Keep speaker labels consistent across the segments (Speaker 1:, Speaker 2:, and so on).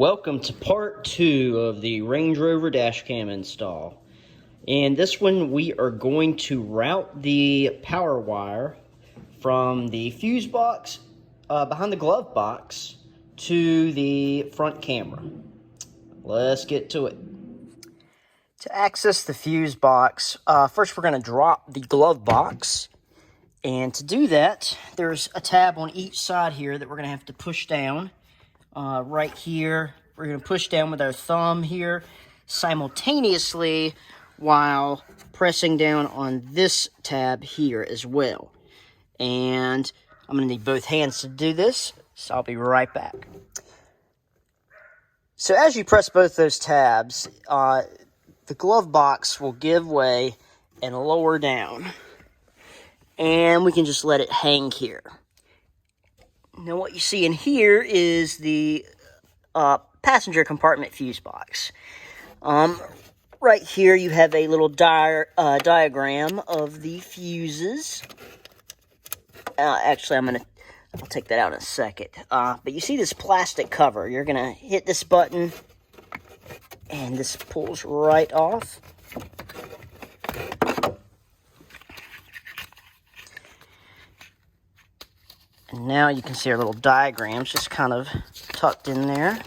Speaker 1: Welcome to part 2 of the Range Rover dash cam install. In this one we are going to route the power wire from the fuse box behind the glove box to the front camera. Let's get to it. To access the fuse box, first we're going to drop the glove box. And to do that, there's a tab on each side here that we're going to have to push down. Right here, we're going to push down with our thumb here simultaneously while pressing down on this tab here as well. And I'm going to need both hands to do this, so I'll be right back. So as you press both those tabs, the glove box will give way and lower down. And we can just let it hang here. Now what you see in here is the passenger compartment fuse box. Right here you have a little diagram of the fuses. Actually, I'll take that out in a second. But you see this plastic cover. You're gonna hit this button, and this pulls right off. And now you can see our little diagrams just kind of tucked in there.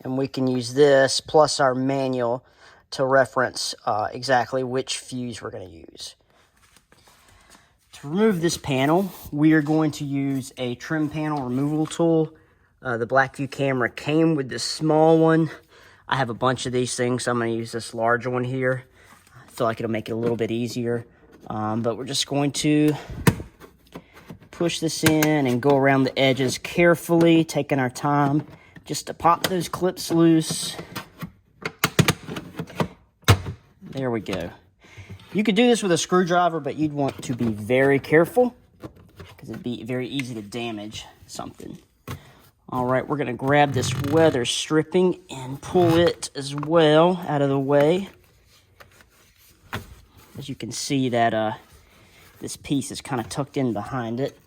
Speaker 1: And we can use this plus our manual to reference exactly which fuse we're going to use. To remove this panel, we are going to use a trim panel removal tool. The Blackview camera came with this small one. I have a bunch of these things, so I'm going to use this large one here. I feel like it'll make it a little bit easier. But we're just going to push this in and go around the edges carefully, taking our time just to pop those clips loose. There we go. You could do this with a screwdriver, but you'd want to be very careful because it'd be very easy to damage something. All right, we're going to grab this weather stripping and pull it as well out of the way. As you can see that this piece is kind of tucked in behind it.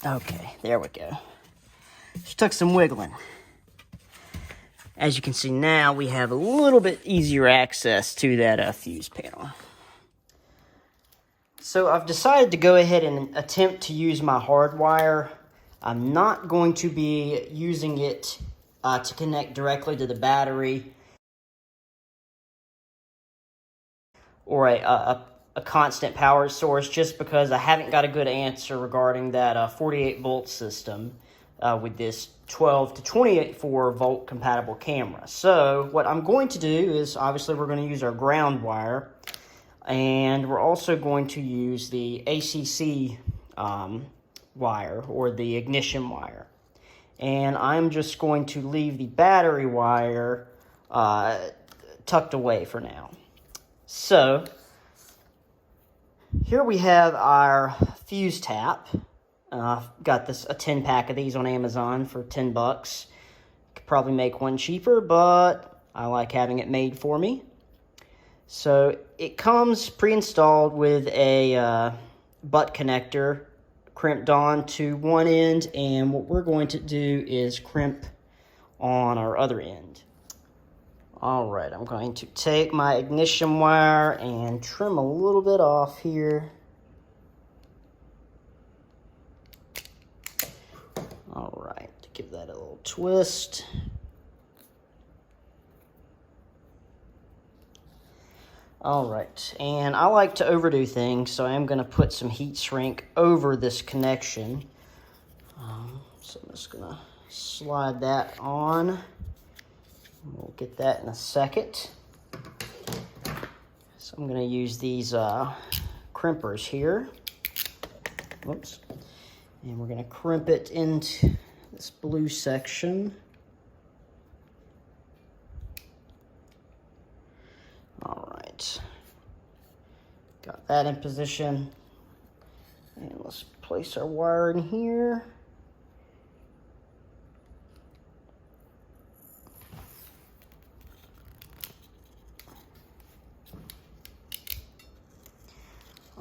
Speaker 1: Okay, there we go. Just took some wiggling. As you can see now, we have a little bit easier access to that fuse panel. So I've decided to go ahead and attempt to use my hardwire. I'm not going to be using it to connect directly to the battery or a constant power source, just because I haven't got a good answer regarding that 48 volt system with this 12 to 24 volt compatible camera. So what I'm going to do is, obviously we're going to use our ground wire, and we're also going to use the ACC wire, or the ignition wire. And I'm just going to leave the battery wire tucked away for now. So here we have our fuse tap. Got a 10 pack of these on Amazon for 10 bucks. Could probably make one cheaper, but I like having it made for me. So it comes pre-installed with a butt connector crimped on to one end, and what we're going to do is crimp on our other end. All right, I'm going to take my ignition wire and trim a little bit off here. All right, give that a little twist. All right, and I like to overdo things, so I am going to put some heat shrink over this connection. So I'm just going to slide that on. We'll get that in a second. So I'm going to use these crimpers here. Whoops. And we're going to crimp it into this blue section. All right. Got that in position. And let's place our wire in here.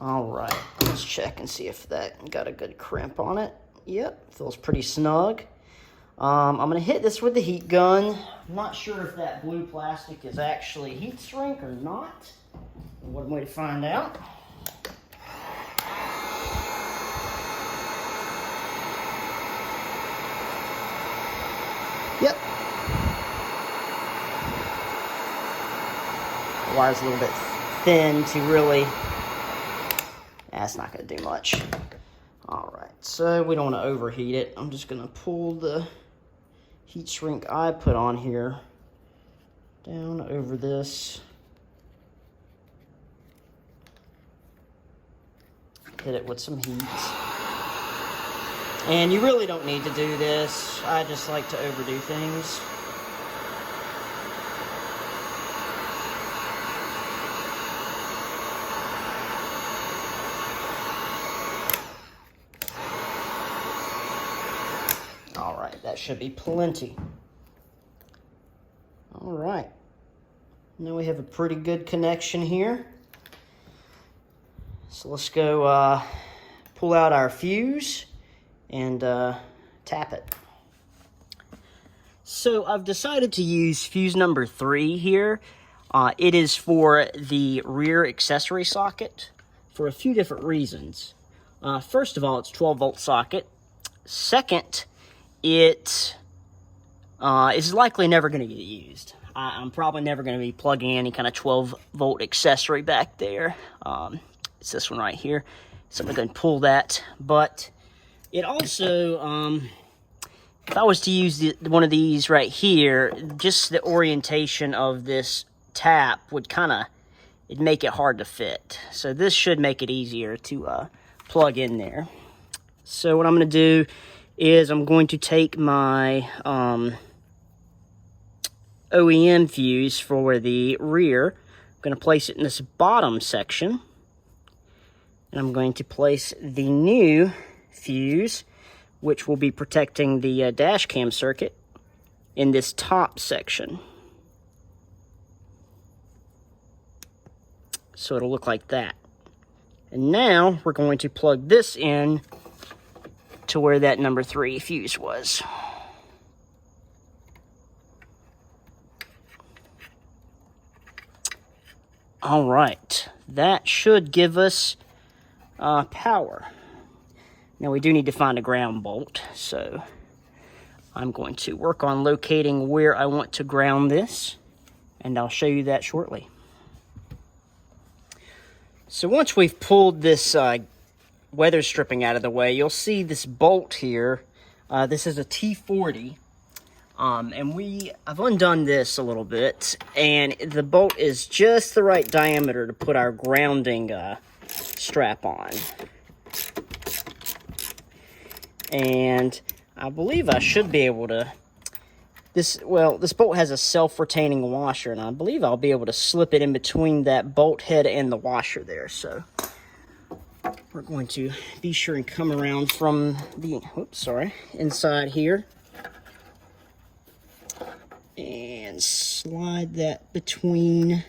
Speaker 1: All right, let's check and see if that got a good crimp on it. Yep, feels pretty snug. I'm gonna hit this with the heat gun. I'm not sure if that blue plastic is actually heat shrink or not. One way to find out. Yep. The wire's a little bit thin to really, that's not gonna do much. All right, so we don't want to overheat it. I'm just gonna pull the heat shrink I put on here down over this. Hit it with some heat. And you really don't need to do this. I just like to overdo things. All right, that should be plenty. All right, now we have a pretty good connection here. So let's go pull out our fuse and tap it. So I've decided to use fuse number 3 here. It is for the rear accessory socket for a few different reasons. First of all, it's 12-volt socket. Second, it is likely never going to get used. I'm probably never going to be plugging any kind of 12-volt accessory back there. It's this one right here. So I'm going to go and pull that. But it also, if I was to use one of these right here, just the orientation of this tap would kind of, it'd make it hard to fit. So this should make it easier to plug in there. So what I'm going to do is I'm going to take my OEM fuse for the rear. I'm going to place it in this bottom section. And I'm going to place the new fuse, which will be protecting the dash cam circuit, in this top section. So it'll look like that. And now we're going to plug this in to where that number 3 fuse was. All right, that should give us power. Now we do need to find a ground bolt, so I'm going to work on locating where I want to ground this, and I'll show you that shortly. So once we've pulled this weather stripping out of the way, you'll see this bolt here. This is a T40, and I've undone this a little bit, and the bolt is just the right diameter to put our grounding strap on. And I believe I should be able to, this bolt has a self-retaining washer, and I believe I'll be able to slip it in between that bolt head and the washer there. So we're going to be sure and come around from the, inside here, and slide that between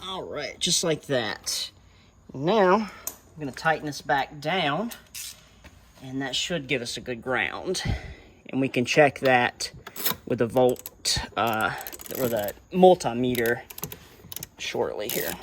Speaker 1: all right, just like that. Now I'm going to tighten this back down, and that should give us a good ground. And we can check that with the volt or the multimeter shortly here.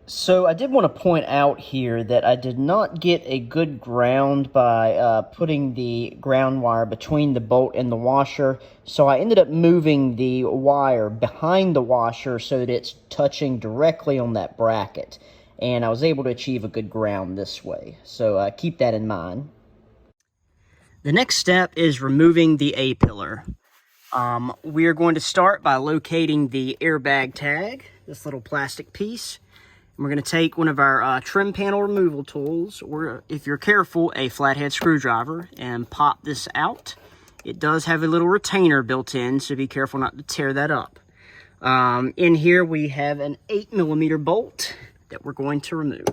Speaker 1: So I did want to point out here that I did not get a good ground by putting the ground wire between the bolt and the washer. So I ended up moving the wire behind the washer so that it's touching directly on that bracket. And I was able to achieve a good ground this way. So keep that in mind. The next step is removing the A-pillar. We are going to start by locating the airbag tag, this little plastic piece. We're going to take one of our trim panel removal tools, or if you're careful, a flathead screwdriver, and pop this out. It does have a little retainer built in, so be careful not to tear that up. In here we have an 8mm bolt that we're going to remove.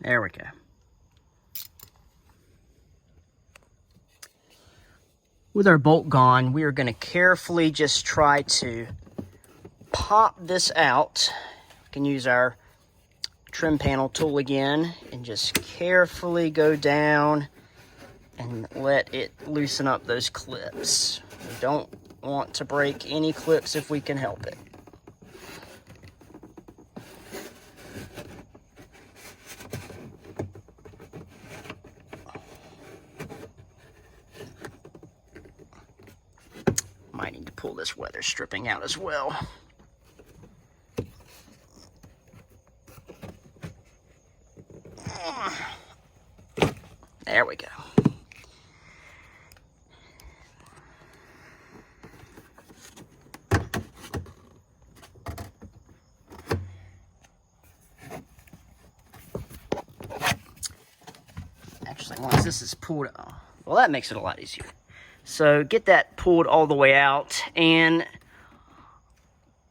Speaker 1: There we go. With our bolt gone, we are going to carefully just try to pop this out. We can use our trim panel tool again and just carefully go down and let it loosen up those clips. We don't want to break any clips if we can help it. Might need to pull this weather stripping out as well. There we go. Actually, once this is pulled out, well, that makes it a lot easier. So get that pulled all the way out, and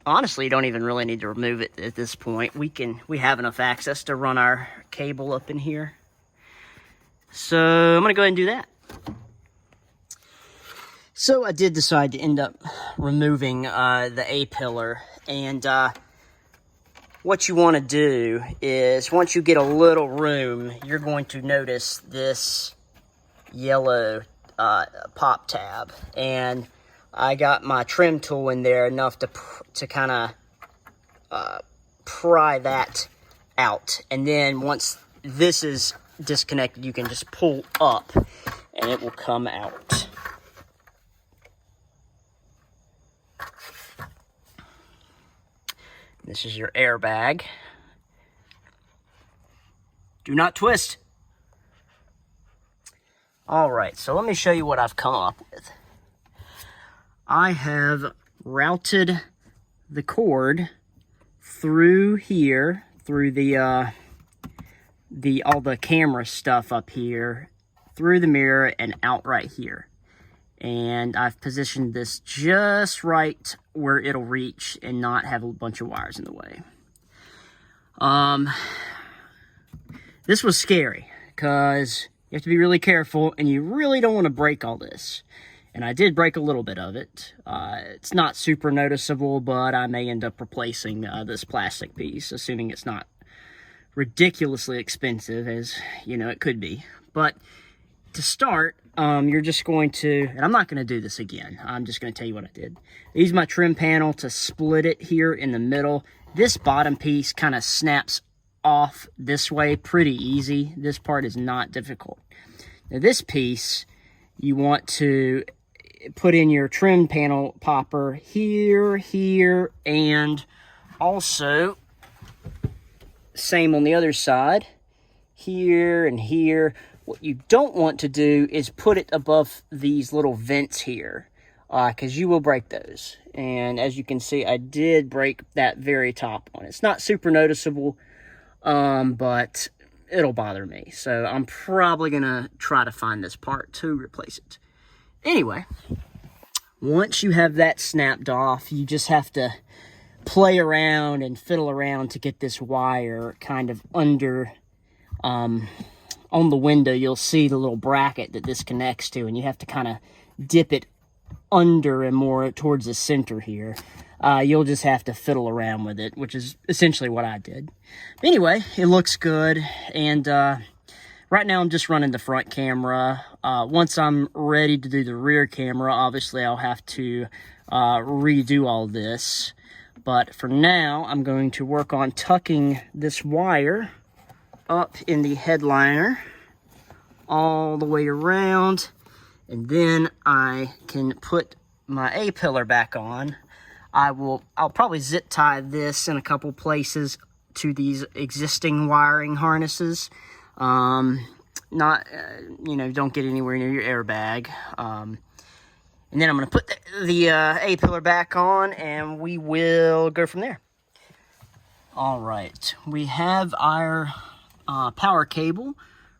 Speaker 1: honestly, you don't even really need to remove it at this point. We have enough access to run our cable up in here. So I'm gonna go ahead and do that. So I did decide to end up removing the A-pillar, and what you want to do is once you get a little room, you're going to notice this yellow pop tab, and I got my trim tool in there enough to kind of pry that out, and then once this is disconnected, you can just pull up and it will come out. This is your airbag. Do not twist. All right, so let me show you what I've come up with. I have routed the cord through here, through all the camera stuff up here, through the mirror and out right here. And I've positioned this just right where it'll reach and not have a bunch of wires in the way. This was scary because you have to be really careful and you really don't want to break all this. And I did break a little bit of it. It's not super noticeable, but I may end up replacing this plastic piece, assuming it's not ridiculously expensive, as you know it could be. But to start, you're just going to, and I'm not going to do this again, I'm just going to tell you what I did. I used my trim panel to split it here in the middle. This bottom piece kind of snaps off this way pretty easy. This part is not difficult. Now this piece, you want to put in your trim panel popper here, here, and also same on the other side, here and here. What you don't want to do is put it above these little vents here, because you will break those. And as you can see, I did break that very top one. It's not super noticeable, but it'll bother me. So I'm probably going to try to find this part to replace it. Anyway, once you have that snapped off, you just have to play around and fiddle around to get this wire kind of under, on the window. You'll see the little bracket that this connects to, and you have to kind of dip it under and more towards the center here. You'll just have to fiddle around with it, which is essentially what I did. But anyway, it looks good, and right now I'm just running the front camera. Once I'm ready to do the rear camera, obviously I'll have to redo all this. But for now, I'm going to work on tucking this wire up in the headliner all the way around, and then I can put my A-pillar back on. I'll probably zip tie this in a couple places to these existing wiring harnesses. Not, don't get anywhere near your airbag. And then I'm going to put the A-pillar back on, and we will go from there. All right, we have our power cable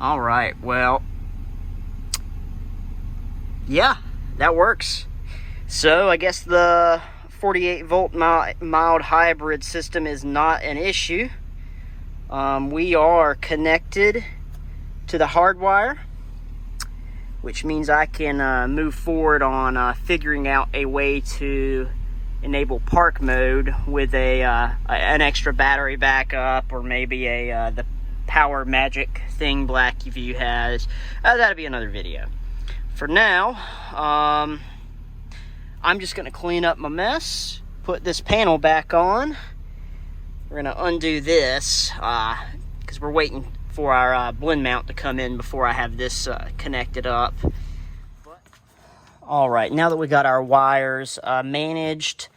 Speaker 1: All right, well, yeah, that works. So I guess the 48 volt mild hybrid system is not an issue. We are connected to the hardwire, which means I can move forward on figuring out a way to enable park mode with an extra battery backup, or maybe the Power Magic thing Blackview has. That'll be another video. For now, I'm just going to clean up my mess, put this panel back on. We're going to undo this because we're waiting for our blend mount to come in before I have this connected up. All right, now that we got our wires managed,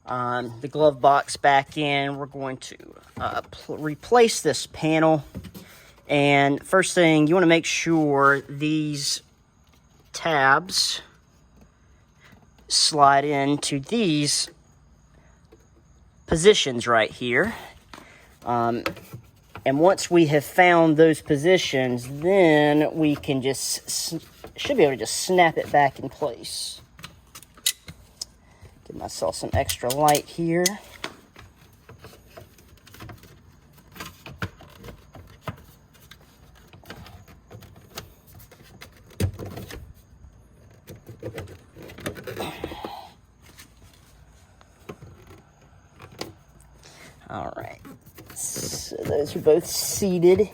Speaker 1: the glove box back in, we're going to replace this panel. And first thing, you want to make sure these tabs slide into these positions right here. And once we have found those positions, then we can should be able to just snap it back in place. Give myself some extra light here. All right, so those are both seated.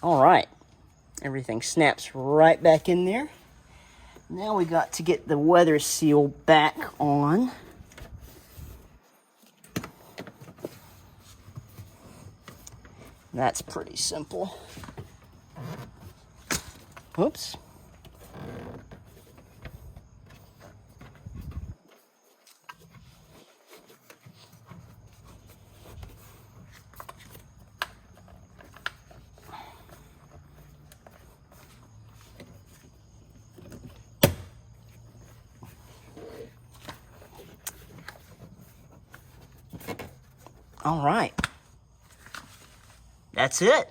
Speaker 1: All right, everything snaps right back in there. Now we got to get the weather seal back on. That's pretty simple. Oops. All right. That's it.